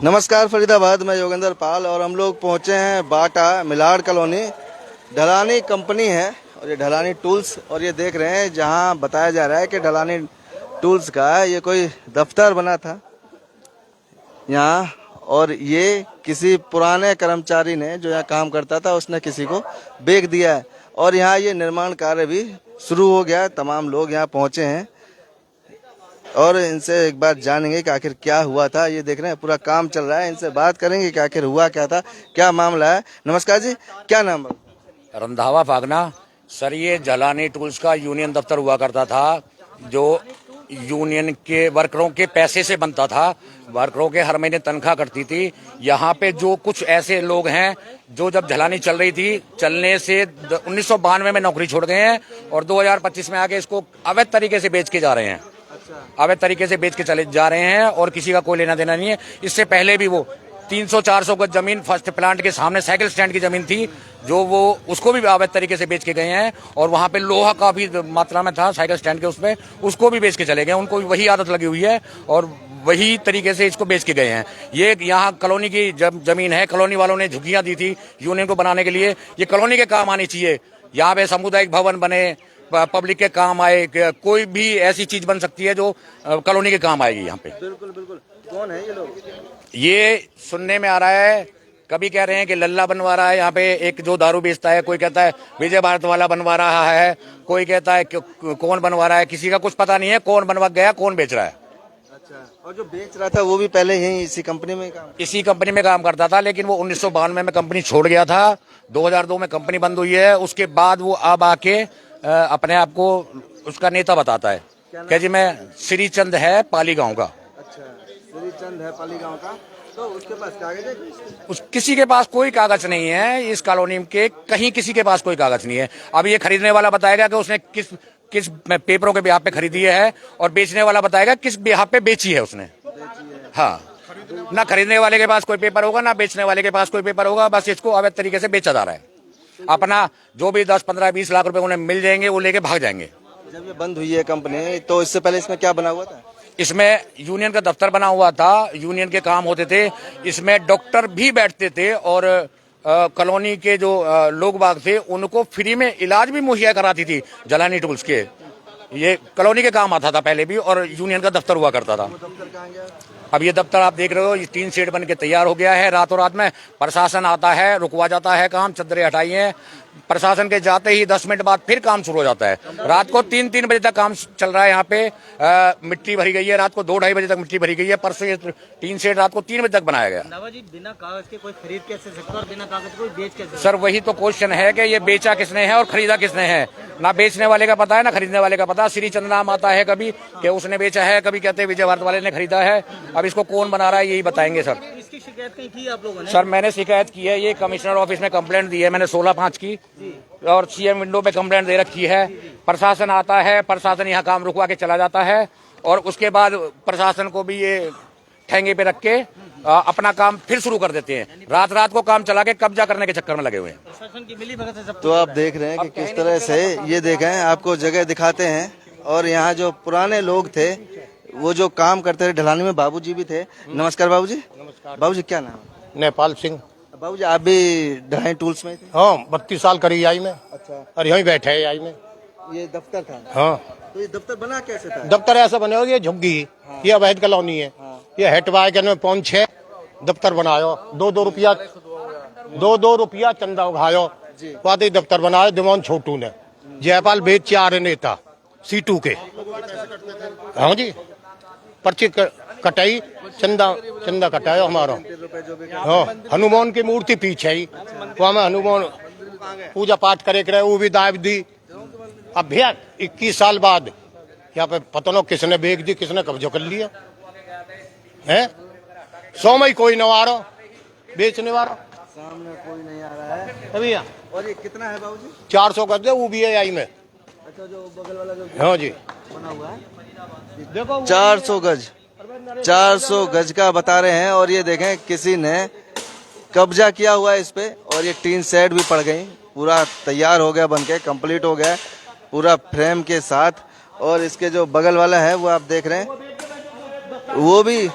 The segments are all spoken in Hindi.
नमस्कार फरीदाबाद, मैं योगेंद्र पाल और हम लोग पहुंचे हैं बाटा मिलाड़ कॉलोनी। ढलानी कंपनी है और ये ढलानी टूल्स, और ये देख रहे हैं जहां बताया जा रहा है कि ढलानी टूल्स का ये कोई दफ्तर बना था यहाँ, और ये किसी पुराने कर्मचारी ने जो यहाँ काम करता था उसने किसी को बेच दिया है और यहाँ ये निर्माण कार्य भी शुरू हो गया। तमाम लोग यहाँ पहुंचे हैं और इनसे एक बार जानेंगे कि आखिर क्या हुआ था। ये देख रहे हैं पूरा काम चल रहा है, इनसे बात करेंगे कि आखिर हुआ क्या था, क्या मामला है। नमस्कार जी, क्या नाम है? रंधावा फागना। सर, ये ढलानी टूल्स का यूनियन दफ्तर हुआ करता था, जो यूनियन के वर्करों के पैसे से बनता था। वर्करों के हर महीने तनख्वाह कटती थी। यहाँ पे जो कुछ ऐसे लोग हैं जो जब ढलानी चल रही थी, चलने से 1992 में नौकरी छोड़ गए हैं और 2025 में आके इसको अवैध तरीके से बेच के जा रहे हैं। अवैध तरीके से बेच के चले जा रहे हैं और किसी का कोई लेना देना नहीं है। इससे पहले भी वो 300-400 गज जमीन फर्स्ट प्लांट के सामने साइकिल स्टैंड की जमीन थी, जो वो उसको भी अवैध तरीके से बेच के गए हैं। और वहां पे लोहा का भी मात्रा में था साइकिल स्टैंड के, उसमें उसको भी बेच के चले गए। उनको भी वही आदत लगी हुई है और वही तरीके से इसको बेच के गए हैं। ये यहाँ कॉलोनी की जमीन है, कॉलोनी वालों ने झुग्गियां दी थी यूनियन को बनाने के लिए। ये कॉलोनी के काम आनी चाहिए। यहाँ पे सामुदायिक भवन बने, पब्लिक के काम आए, कोई भी ऐसी चीज बन सकती है जो कॉलोनी के काम आएगी यहाँ पे। बिल्कुल बिल्कुल। कौन है ये लोग? ये सुनने में आ रहा है, कभी कह रहे हैं कि लल्ला बनवा रहा है यहाँ पे एक जो दारू बेचता है, कोई कहता है विजय भारत वाला बनवा रहा है, कोई कहता है कौन बनवा रहा है। किसी का कुछ पता नहीं है कौन बनवा गया, कौन बेच रहा है। अच्छा, और जो बेच रहा था वो भी पहले यही इसी कंपनी में काम करता था, लेकिन वो 1992 में कंपनी छोड़ गया था। 2002 में कंपनी बंद हुई है। उसके बाद वो अब आके अपने आप को उसका नेता बताता है क्या जी, मैं श्रीचंद है पाली गांव का। अच्छा, श्रीचंद है पाली गांव का। तो उसके पास कागज है? किसी के पास कोई कागज नहीं है इस कॉलोनी के, कहीं किसी के पास कोई कागज नहीं है। अब ये खरीदने वाला बताएगा कि उसने किस पेपरों के बिहार पे खरीदी है, और बेचने वाला बताएगा किस बिहार पे बेची है उसने। हाँ, ना खरीदने वाले के पास कोई पेपर होगा, ना बेचने वाले के पास कोई पेपर होगा। बस इसको अवैध तरीके से बेचा जा रहा है। अपना जो भी 10, 15, 20 लाख रुपए उन्हें मिल जाएंगे, वो लेके भाग जाएंगे। जब ये बंद हुई है कंपनी, तो इससे पहले इसमें क्या बना हुआ था? इसमें यूनियन का दफ्तर बना हुआ था, यूनियन के काम होते थे। इसमें डॉक्टर भी बैठते थे और कॉलोनी के जो लोग बाग थे उनको फ्री में इलाज भी मुहैया कराती थी ढलानी टूल्स के। ये कॉलोनी के काम आता था पहले भी, और यूनियन का दफ्तर हुआ करता था। अब ये दफ्तर आप देख रहे हो, ये 3 शेड बन के तैयार हो गया है। रातों रात में प्रशासन आता है, रुकवा जाता है काम, चद्दरें हटाई हैं। प्रशासन के जाते ही 10 मिनट बाद फिर काम शुरू हो जाता है। रात को 3-3 बजे तक काम चल रहा है यहाँ पे। मिट्टी भरी गई है, रात को 2-2:30 बजे तक मिट्टी भरी गई है। परसों ये 3 शेड रात को 3 बजे तक बनाया गया। नवा जी, बिना कागज के कोई खरीद कैसे सकता और बिना कागज कोई बेच कैसे? सर, वही तो क्वेश्चन है कि ये बेचा किसने है और खरीदा किसने है। ना बेचने वाले का पता है, ना खरीदने वाले का पता। श्रीचंद नाम आता है कभी कि उसने बेचा है, कभी कहते हैं विजय भारत वाले ने खरीदा है। अब इसको कौन बना रहा है यही बताएंगे सर। इसकी शिकायत कहीं की आप लोगों ने? सर, मैंने शिकायत की है, ये कमिश्नर ऑफिस में कंप्लेंट दी है मैंने 16/5 की, और सीएम विंडो पे कंप्लेंट दे रखी है। प्रशासन आता है, प्रशासन यहाँ काम रुकवा के चला जाता है, और उसके बाद प्रशासन को भी ये ठेंगे पे रख के अपना काम फिर शुरू कर देते हैं। रात रात को काम चला के कब्जा करने के चक्कर में लगे हुए हैं। प्रशासन की मिलीभगत से सब। तो आप देख रहे हैं कि किस तरह से ये देखें, आपको जगह दिखाते हैं। और यहाँ जो पुराने लोग थे, वो जो काम करते थे ढलानी में, बाबूजी भी थे। नमस्कार बाबूजी। नमस्कार बाबूजी, क्या नाम है? नेपाल सिंह। बाबूजी, आप भी ढलानी टूल्स में थे? हाँ, 32 साल करी आई में। अच्छा, और यहीं बैठे है आई में। ये दफ्तर था? हाँ। तो ये दफ्तर बना कैसे था? दफ्तर ऐसा बने हो, ये झुग्गी। हाँ। ये अवैध कॉलोनी है। हाँ। ये हटवाए के 5-6 दफ्तर बनायो, 2-2 रुपया चंदा उठायो, वादे दफ्तर बनायो दीवान छोटू ने। जयपाल बेच 4 नेता सीटू के। हाँ जी, पर्ची कटाई, चंदा कटायो हमारा। हाँ, हनुमान की मूर्ति पीछे ही, वहाँ में हनुमान पूजा पाठ करे करे, वो भी दाब दी। अब भैया 21 साल बाद यहाँ पे पता नहीं किसने बेच दी, किसने कब्जा कर लिया है। 100 में कोई न आ रहा बेचने वाला, सामने कोई नहीं आ रहा है भैया। और ये कितना है बाबूजी? 400 गज है, वो भी है आई में। अच्छा, जो बगल वाला जो हाँ जी, बना हुआ है, देखो 400 गज, 400 गज का बता रहे हैं। और ये देखें, किसी ने कब्जा किया हुआ है इस पे, और ये टीन सेट भी पड़ गई, पूरा तैयार हो गया, बनके कंप्लीट हो गया पूरा फ्रेम के साथ। और इसके जो बगल वाला है वो आप देख रहे हैं, वो भी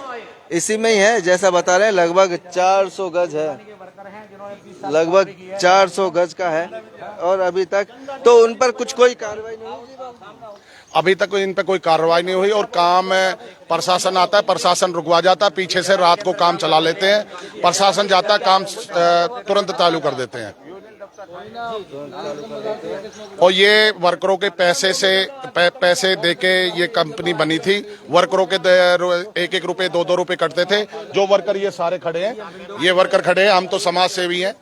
इसी में ही है, जैसा बता रहे हैं लगभग 400 गज है, लगभग 400 गज का है। और अभी तक तो उन पर कोई कार्रवाई नहीं हुई। अभी तक इन पे कोई कार्रवाई नहीं हुई और काम प्रशासन आता है, प्रशासन रुकवा जाता है, पीछे से रात को काम चला लेते हैं, प्रशासन जाता है, काम तुरंत चालू कर देते हैं। और ये वर्करों के पैसे से पैसे देके ये कंपनी बनी थी। वर्करों के 1-1 रुपए 2-2 रुपए कटते थे। जो वर्कर ये सारे खड़े हैं, ये वर्कर खड़े हैं, हम तो समाज सेवी हैं,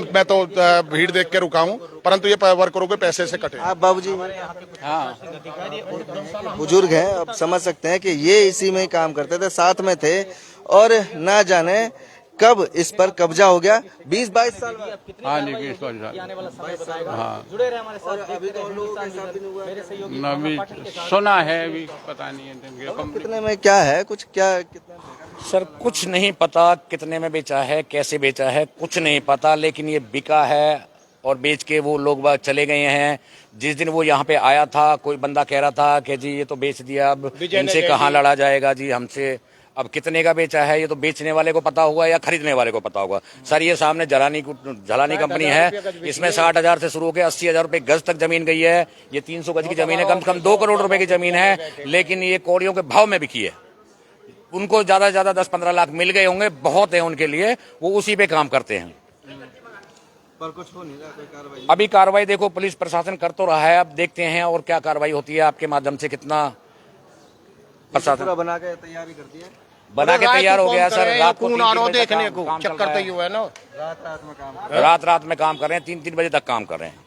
मैं तो भीड़ देख के रुका हूँ, परंतु ये वर्करों के पैसे से कटे। आप बाबूजी हाँ, बुजुर्ग हैं, अब समझ सकते हैं कि ये इसी में ही काम करते थे, साथ में थे, और ना जाने कब इस पर कब्जा हो गया। 20-22 साल बाद। हाँ जी, 20-22 साल। आने वाला समय बताएगा। हाँ। जुड़े रहे हमारे साथ। अभी तो लोगों के साथ भी हुआ है। मेरे सहयोगी ना भी सुना है, अभी पता नहीं है कितने में क्या है, कुछ क्या कितना सर कुछ नहीं पता कितने में बेचा है, कैसे बेचा है, कुछ नहीं पता, लेकिन ये बिका है और बेच के वो लोग बाग चले गए हैं। जिस दिन वो यहाँ पे आया था, कोई बंदा कह रहा था कि जी ये तो बेच दिया, अब इनसे कहाँ लड़ा जाएगा जी हमसे। अब कितने का बेचा है ये तो बेचने वाले को पता होगा या खरीदने वाले को पता होगा। सर ये सामने झलानी कंपनी है, इसमें 60,000 से शुरू होकर 80,000 रुपए गज तक जमीन गई है। ये 300 गज की जमीन है, कम से कम 2 करोड़ रुपए की जमीन है, लेकिन ये कौड़ियों के भाव में बिकी है। उनको ज्यादा से ज्यादा 10-15 लाख मिल गए होंगे, बहुत है उनके लिए, वो उसी पे काम करते हैं। पर कुछ हो नहीं रहा, कोई कार्रवाई। अभी कार्रवाई देखो पुलिस प्रशासन कर तो रहा है, अब देखते हैं और क्या कार्रवाई होती है, आपके माध्यम से कितना प्रशासन पूरा बना के तैयारी कर दी है, बना के तैयार हो गया सर। रात को देखने को चक्कर तो हुआ है ना, रात में काम रात में काम कर रहे हैं, 3-3 बजे तक काम कर रहे हैं।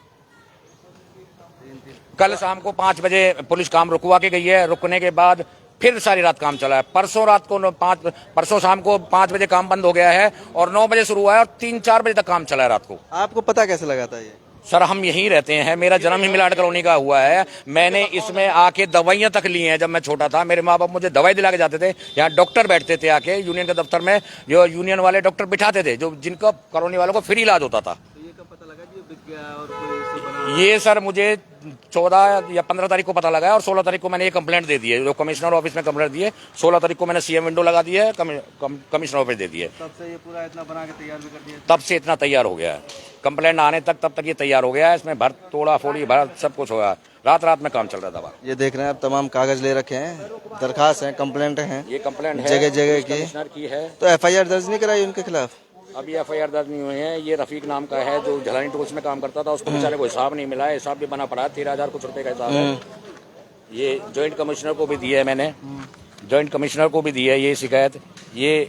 कल शाम को 5 बजे पुलिस काम रुकवा के गई है, रुकने के बाद फिर सारी रात काम चला है। परसों शाम को 5 बजे काम बंद हो गया है और 9 बजे शुरू हुआ है और 3-4 बजे तक काम चला है रात को। आपको पता कैसे लगा था ये? सर हम यहीं रहते हैं, मेरा जन्म ही मिलाड कॉलोनी का हुआ है। मैंने इसमें आके दवाइयां तक ली हैं। जब मैं छोटा था मेरे माँ बाप मुझे दवाई दिला के जाते थे। यहाँ डॉक्टर बैठते थे आके यूनियन के दफ्तर में, जो यूनियन वाले डॉक्टर बिठाते थे, जो जिनका कॉलोनी वालों को फ्री इलाज होता था। ये कब पता लगा कि ये बिक गया और कोई इसे बना? ये सर मुझे 14 या 15 तारीख को पता लगा है और 16 तारीख को मैंने ये कंप्लेंट दे दी है, जो कमिश्नर ऑफिस में कंप्लेंट दी है। 16 तारीख को मैंने सीएम विंडो लगा दी है, कमिश्नर ऑफिस दे दी है। तब से ये पूरा इतना बना के तैयार भी कर दिया? तब से इतना तैयार हो गया है, कंप्लेंट आने तक तब तक ये तैयार हो गया है। इसमें भर तोड़ा फोड़ी भर सब कुछ होगा, रात में काम चल रहा था। ये देख रहे हैं आप, तमाम कागज ले रखे हैं, दरखास्त हैं, कंप्लेंट हैं, ये कंप्लेंट है जगह की। कमिश्नर की है। तो एफआईआर दर्ज नहीं कराई उनके खिलाफ? अभी एफआईआर दर्ज नहीं हुए हैं। ये रफीक नाम का है जो झलानी टूल्स में काम करता था, उसको बेचारे को हिसाब नहीं मिला है, हिसाब भी बना पड़ा है, 13,000 कुछ रुपए का हिसाब है। ये जॉइंट कमिश्नर को भी दिया है मैंने, जॉइंट कमिश्नर को भी दी है ये शिकायत। ये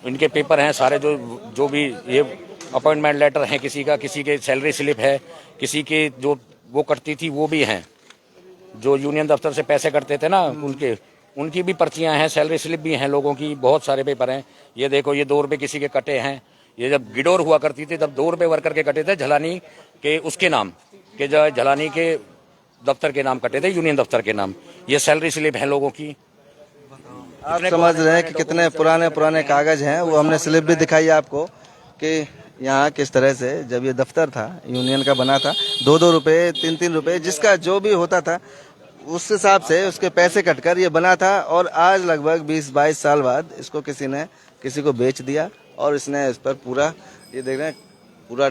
इनके पेपर हैं सारे, जो भी ये अपॉइंटमेंट लेटर हैं, किसी के सैलरी स्लिप है, किसी के जो वो कटती थी वो भी हैं, जो यूनियन दफ्तर से पैसे कटते थे ना उनकी भी पर्चियां हैं, सैलरी स्लिप भी हैं लोगों की, बहुत सारे पेपर हैं। ये देखो, ये 2 रुपए किसी के कटे हैं। ये जब गिडोर हुआ करती थी तब 2 रुपए वर्कर के कटे थे, झलानी के उसके नाम के, जो झलानी के दफ्तर के नाम कटे थे, यूनियन दफ्तर के नाम। ये सैलरी स्लिप है लोगों की। आप समझ रहे हैं कि कितने पुराने कागज हैं। वो हमने स्लिप भी दिखाई आपको कि यहाँ किस तरह से जब ये दफ्तर था यूनियन का बना था, 2-2 रुपए 3-3 रुपए जिसका जो भी होता था उस हिसाब से उसके पैसे कटकर ये बना था। और आज लगभग 20-22 साल बाद इसको किसी को बेच दिया और इसने इस पर पूरा, ये देख रहे हैं, पूरा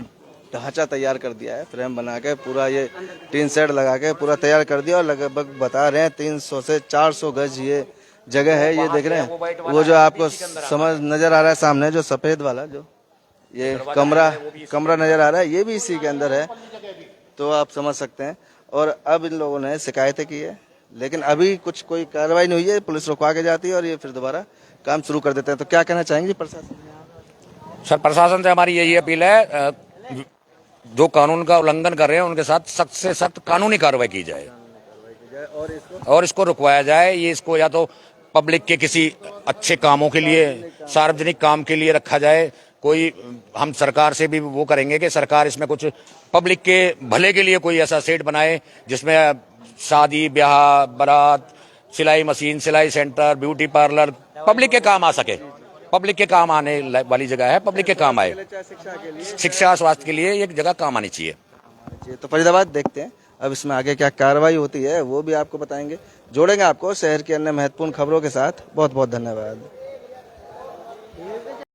ढांचा तैयार कर दिया है, फ्रेम बना के पूरा ये टीन शेड लगा के पूरा तैयार कर दिया। और लगभग बता रहे हैं 300 से 400 गज ये जगह है। ये देख रहे हैं, वो जो आपको समझ नजर आ रहा है सामने, जो सफेद वाला जो ये कमरा नजर आ रहा है, ये भी इसी के अंदर है। तो आप समझ सकते हैं। और अब इन लोगों ने शिकायतें की है, लेकिन अभी कोई कार्रवाई नहीं हुई है। पुलिस रुकवा के जाती है और ये फिर दोबारा काम शुरू कर देते हैं। तो क्या कहना चाहेंगे प्रशासन? सर प्रशासन से हमारी यही अपील है, जो कानून का उल्लंघन कर रहे हैं उनके साथ सख्त से सख्त कानूनी कार्रवाई की जाए और इसको रुकवाया जाए। ये इसको या तो पब्लिक के किसी अच्छे कामों के लिए, सार्वजनिक काम के लिए रखा जाए। कोई हम सरकार से भी वो करेंगे कि सरकार इसमें कुछ पब्लिक के भले के लिए कोई ऐसा सेट बनाए जिसमें शादी ब्याह, बारात, सिलाई मशीन, सिलाई सेंटर, ब्यूटी पार्लर पब्लिक के काम आ सके, पब्लिक के काम आने वाली जगह है, पब्लिक के काम आए, शिक्षा स्वास्थ्य के लिए एक जगह काम आनी चाहिए। तो फरीदाबाद देखते हैं अब इसमें आगे क्या कार्रवाई होती है वो भी आपको बताएंगे। जोड़ेंगे आपको शहर की अन्य महत्वपूर्ण खबरों के साथ। बहुत बहुत धन्यवाद।